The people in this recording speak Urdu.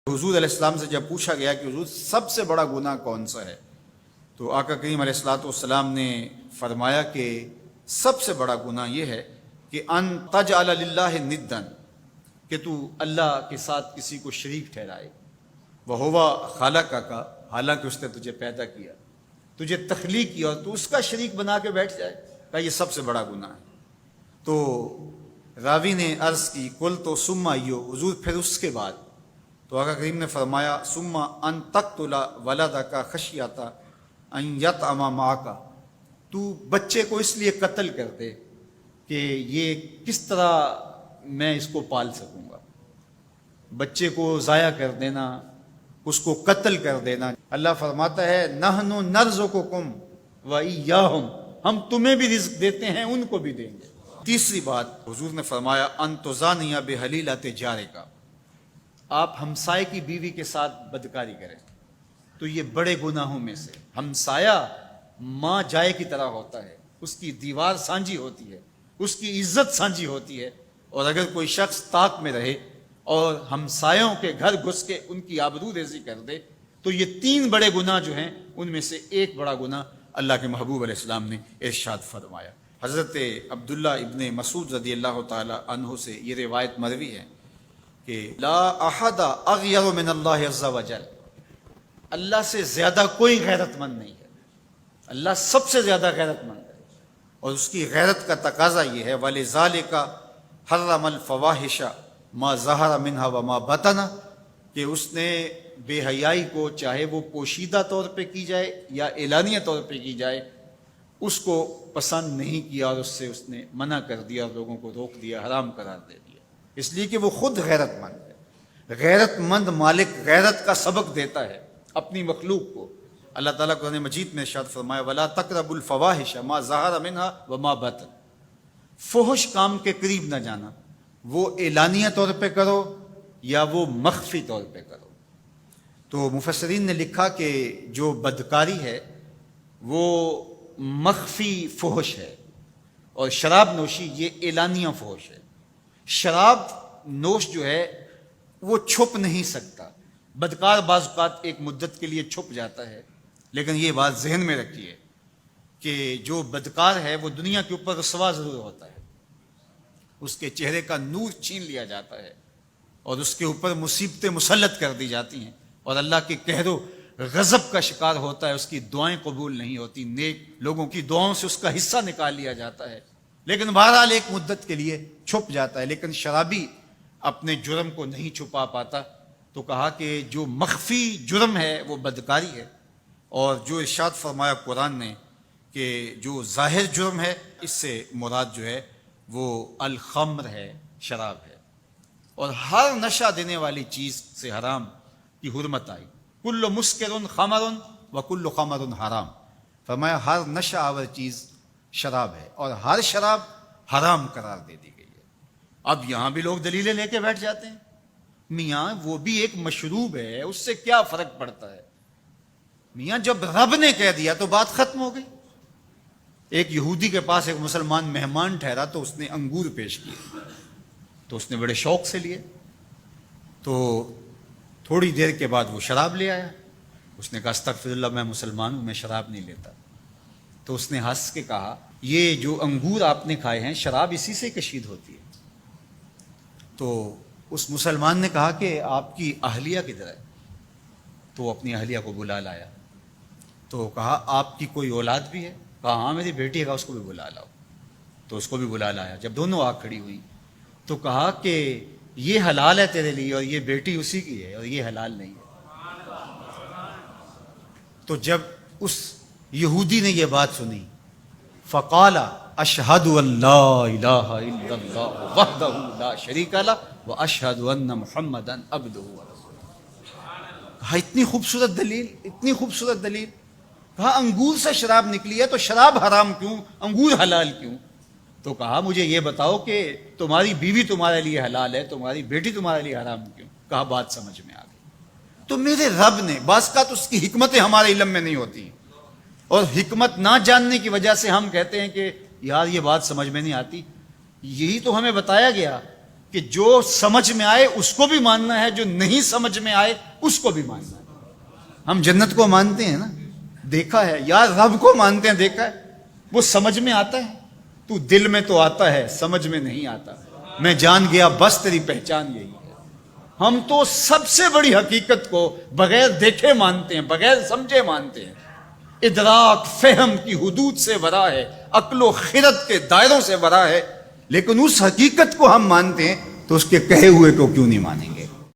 حضور علیہ السلام سے جب پوچھا گیا کہ حضور سب سے بڑا گناہ کون سا ہے، تو آقا کریم علیہ السلام نے فرمایا کہ سب سے بڑا گناہ یہ ہے کہ ان تجعل للہ ندا، کہ تو اللہ کے ساتھ کسی کو شریک ٹھہرائے، وہو خلقک، حالانکہ اس نے تجھے پیدا کیا، تجھے تخلیق کیا، اور تو اس کا شریک بنا کے بیٹھ جائے، کہ یہ سب سے بڑا گناہ ہے۔ تو راوی نے عرض کی کل تو ثم ایو، حضور پھر اس کے بعد؟ تو آقا کریم نے فرمایا ثم ان تقتل ولدک خشیۃ ان یطعم معک، تو بچے کو اس لیے قتل کر دے کہ یہ کس طرح میں اس کو پال سکوں گا، بچے کو ضائع کر دینا، اس کو قتل کر دینا۔ اللہ فرماتا ہے نحن نرزقکم وایاہم، ہم تمہیں بھی رزق دیتے ہیں، ان کو بھی دیں گے۔ تیسری بات حضور نے فرمایا ان تزانی بحلیلۃ جارک، آپ ہمسائے کی بیوی کے ساتھ بدکاری کریں، تو یہ بڑے گناہوں میں سے۔ ہمسایہ ماں جائے کی طرح ہوتا ہے، اس کی دیوار سانجھی ہوتی ہے، اس کی عزت سانجھی ہوتی ہے، اور اگر کوئی شخص طاق میں رہے اور ہمسایوں کے گھر گھس کے ان کی آبرو ریزی کر دے، تو یہ تین بڑے گناہ جو ہیں ان میں سے ایک بڑا گناہ اللہ کے محبوب علیہ السلام نے ارشاد فرمایا۔ حضرت عبداللہ ابن مسعود رضی اللہ تعالی عنہ سے یہ روایت مروی ہے کہ لا احد اغیر من اللہ عز وجل، اللہ سے زیادہ کوئی غیرت مند نہیں ہے، اللہ سب سے زیادہ غیرت مند ہے، اور اس کی غیرت کا تقاضا یہ ہے وَلِذَالِكَ حَرَّمَ الْفَوَاحِشَ مَا ظَهَرَ مِنْهَا وَمَا بَطَنَ، کہ اس نے بے حیائی کو چاہے وہ پوشیدہ طور پہ کی جائے یا اعلانیہ طور پہ کی جائے، اس کو پسند نہیں کیا، اور اس نے منع کر دیا، اور لوگوں کو روک دیا، حرام قرار دے دیا، اس لیے کہ وہ خود غیرت مند ہے۔ غیرت مند مالک غیرت کا سبق دیتا ہے اپنی مخلوق کو۔ اللہ تعالیٰ قرآن مجید میں ارشاد فرمایا وَلَا تَقْرَبُوا الْفَوَاحِشَ مَا ظَهَرَ مِنْهَا وَمَا بَطَنَ، فحش کام کے قریب نہ جانا، وہ اعلانیہ طور پہ کرو یا وہ مخفی طور پہ کرو۔ تو مفسرین نے لکھا کہ جو بدکاری ہے وہ مخفی فحش ہے، اور شراب نوشی یہ اعلانیہ فحش ہے۔ شراب نوش جو ہے وہ چھپ نہیں سکتا، بدکار بعض اوقات ایک مدت کے لیے چھپ جاتا ہے، لیکن یہ بات ذہن میں رکھیے کہ جو بدکار ہے وہ دنیا کے اوپر رسوا ضرور ہوتا ہے، اس کے چہرے کا نور چھین لیا جاتا ہے، اور اس کے اوپر مصیبتیں مسلط کر دی جاتی ہیں، اور اللہ کے قہر و غضب کا شکار ہوتا ہے، اس کی دعائیں قبول نہیں ہوتی، نیک لوگوں کی دعاؤں سے اس کا حصہ نکال لیا جاتا ہے، لیکن بہرحال ایک مدت کے لیے چھپ جاتا ہے۔ لیکن شرابی اپنے جرم کو نہیں چھپا پاتا، تو کہا کہ جو مخفی جرم ہے وہ بدکاری ہے، اور جو ارشاد فرمایا قرآن نے کہ جو ظاہر جرم ہے اس سے مراد جو ہے وہ الخمر ہے، شراب ہے، اور ہر نشہ دینے والی چیز سے حرام کی حرمت آئی۔ کل مسکر خمر وکل خمر حرام، فرمایا ہر نشہ آور چیز شراب ہے، اور ہر شراب حرام قرار دے دی گئی ہے۔ اب یہاں بھی لوگ دلیلیں لے کے بیٹھ جاتے ہیں، میاں وہ بھی ایک مشروب ہے، اس سے کیا فرق پڑتا ہے؟ میاں جب رب نے کہہ دیا تو بات ختم ہو گئی۔ ایک یہودی کے پاس ایک مسلمان مہمان ٹھہرا، تو اس نے انگور پیش کیے، تو اس نے بڑے شوق سے لیے، تو تھوڑی دیر کے بعد وہ شراب لے آیا۔ اس نے کہا استغفر اللہ، میں مسلمان ہوں، میں شراب نہیں لیتا۔ تو اس نے ہنس کے کہا یہ جو انگور آپ نے کھائے ہیں شراب اسی سے کشید ہوتی ہے۔ تو اس مسلمان نے کہا کہ آپ کی اہلیہ کدھر ہے؟ تو اپنی اہلیہ کو بلا لایا، تو کہا آپ کی کوئی اولاد بھی ہے؟ کہا ہاں میری بیٹی ہے، اس کو بھی بلا لاؤ۔ تو اس کو بھی بلا لایا۔ جب دونوں آ کھڑی ہوئی تو کہا کہ یہ حلال ہے تیرے لیے، اور یہ بیٹی اسی کی ہے، اور یہ حلال نہیں ہے۔ تو جب اس یہودی نے یہ بات سنی فقال اشہد ان لا الہ الا اللہ وحدہ لا شریک لہ واشہد ان محمدا عبدہ ورسولہ۔ کہا اتنی خوبصورت دلیل، اتنی خوبصورت دلیل۔ کہا انگور سے شراب نکلی ہے تو شراب حرام کیوں، انگور حلال کیوں؟ تو کہا مجھے یہ بتاؤ کہ تمہاری بیوی تمہارے لیے حلال ہے، تمہاری بیٹی تمہارے لیے حرام کیوں؟ کہا بات سمجھ میں آ گئی۔ تو میرے رب نے، بعض کا تو اس کی حکمتیں ہمارے علم میں نہیں ہوتی، اور حکمت نہ جاننے کی وجہ سے ہم کہتے ہیں کہ یار یہ بات سمجھ میں نہیں آتی۔ یہی تو ہمیں بتایا گیا کہ جو سمجھ میں آئے اس کو بھی ماننا ہے، جو نہیں سمجھ میں آئے اس کو بھی ماننا ہے۔ ہم جنت کو مانتے ہیں نا، دیکھا ہے، یا رب کو مانتے ہیں، دیکھا ہے، وہ سمجھ میں آتا ہے، تو دل میں تو آتا ہے، سمجھ میں نہیں آتا۔ میں جان گیا بس تیری پہچان یہی ہے۔ ہم تو سب سے بڑی حقیقت کو بغیر دیکھے مانتے ہیں، بغیر سمجھے مانتے ہیں۔ ادراک فہم کی حدود سے ورا ہے، عقل و خرد کے دائروں سے ورا ہے، لیکن اس حقیقت کو ہم مانتے ہیں تو اس کے کہے ہوئے کو کیوں نہیں مانیں گے؟